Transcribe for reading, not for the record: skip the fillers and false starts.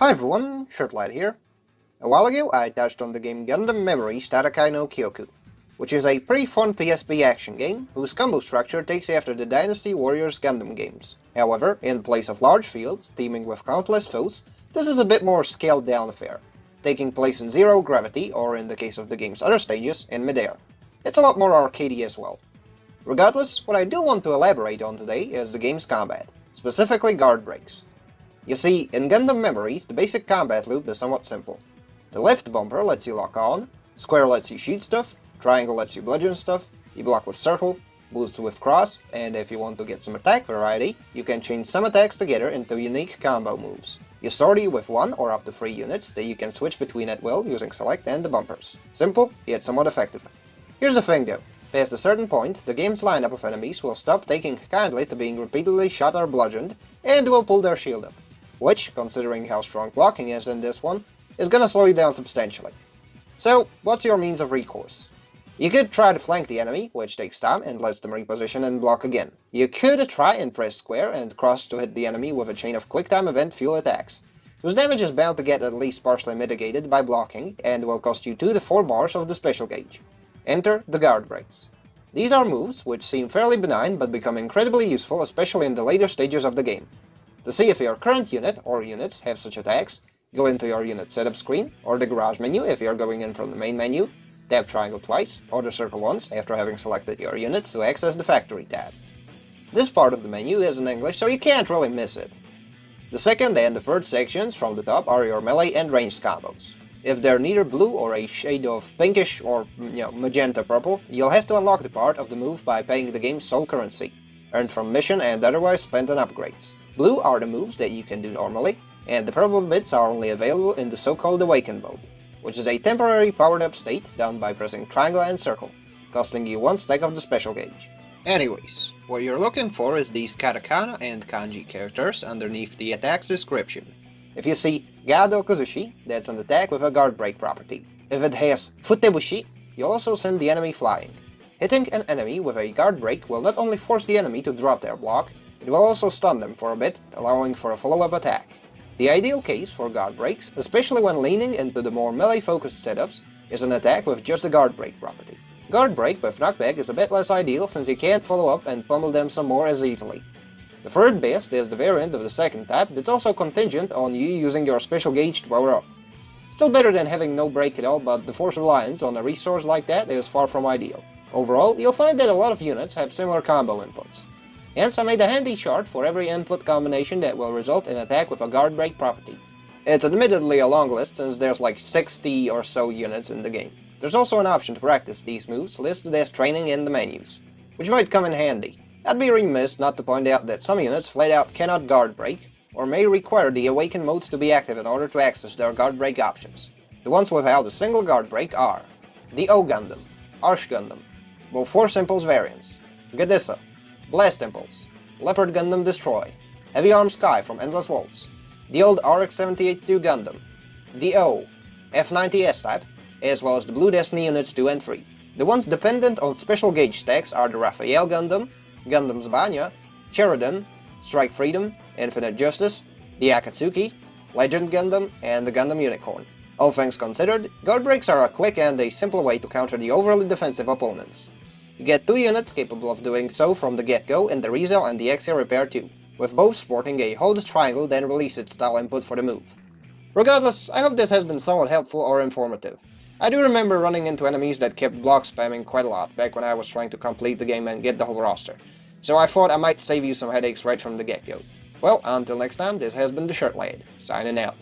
Hi everyone, Shirtlad here. A while ago I touched on the game Gundam Memories-Tatakai no Kioku, which is a pretty fun PSP action game whose combo structure takes after the Dynasty Warriors Gundam games. However, in place of large fields, teeming with countless foes, this is a bit more scaled down affair, taking place in zero gravity, or in the case of the game's other stages, in midair. It's a lot more arcadey as well. Regardless, what I do want to elaborate on today is the game's combat, specifically guard breaks. You see, in Gundam Memories, the basic combat loop is somewhat simple. The left bumper lets you lock on, square lets you shoot stuff, triangle lets you bludgeon stuff, you block with circle, boost with cross, and if you want to get some attack variety, you can chain some attacks together into unique combo moves. You start with 1 or up to 3 units that you can switch between at will using select and the bumpers. Simple, yet somewhat effective. Here's the thing though, past a certain point, the game's lineup of enemies will stop taking kindly to being repeatedly shot or bludgeoned, and will pull their shield up, which, considering how strong blocking is in this one, is gonna slow you down substantially. So, what's your means of recourse? You could try to flank the enemy, which takes time and lets them reposition and block again. You could try and press square and cross to hit the enemy with a chain of quick-time event fuel attacks, whose damage is bound to get at least partially mitigated by blocking and will cost you 2 to 4 bars of the special gauge. Enter the guard breaks. These are moves which seem fairly benign but become incredibly useful, especially in the later stages of the game. To see if your current unit or units have such attacks, go into your unit setup screen, or the garage menu if you're going in from the main menu, tap triangle twice, or the circle once after having selected your unit to access the factory tab. This part of the menu is in English, so you can't really miss it. The second and the third sections from the top are your melee and ranged combos. If they're neither blue or a shade of pinkish or magenta purple, you'll have to unlock the part of the move by paying the game's soul currency, earned from mission and otherwise spent on upgrades. Blue are the moves that you can do normally, and the purple bits are only available in the so-called Awakened mode, which is a temporary powered-up state done by pressing triangle and circle, costing you 1 stack of the special gauge. Anyways, what you're looking for is these katakana and kanji characters underneath the attack's description. If you see Gado Kozushi, that's an attack with a guard break property. If it has Futebushi, you'll also send the enemy flying. Hitting an enemy with a guard break will not only force the enemy to drop their block, it will also stun them for a bit, allowing for a follow-up attack. The ideal case for guard breaks, especially when leaning into the more melee-focused setups, is an attack with just the guard break property. Guard break with knockback is a bit less ideal since you can't follow up and pummel them some more as easily. The third best is the variant of the second type that's also contingent on you using your special gauge to power up. Still better than having no break at all, but the forced reliance on a resource like that is far from ideal. Overall, you'll find that a lot of units have similar combo inputs. Hence, I made a handy chart for every input combination that will result in attack with a guard break property. It's admittedly a long list since there's like 60 or so units in the game. There's also an option to practice these moves listed as training in the menus, which might come in handy. I'd be remiss not to point out that some units flat out cannot guard break, or may require the Awaken mode to be active in order to access their guard break options. The ones without a single guard break are the O Gundam, Arsh Gundam, both 4 Simples variants, Gadissa, Blast Impulse, Leopard Gundam Destroy, Heavy Arm Sky from Endless Waltz, the old RX-78-2 Gundam, the O, F-90S type, as well as the Blue Destiny units 2 and 3. The ones dependent on special gauge stacks are the Raphael Gundam, Gundam Zbanya, Sheridan, Strike Freedom, Infinite Justice, the Akatsuki, Legend Gundam, and the Gundam Unicorn. All things considered, guard breaks are a quick and a simple way to counter the overly defensive opponents. You get 2 units capable of doing so from the get-go in the Resell and the Exia Repair 2, with both sporting a hold triangle then release it style input for the move. Regardless, I hope this has been somewhat helpful or informative. I do remember running into enemies that kept block spamming quite a lot back when I was trying to complete the game and get the whole roster, so I thought I might save you some headaches right from the get-go. Well, until next time, this has been the Shirtlad, signing out.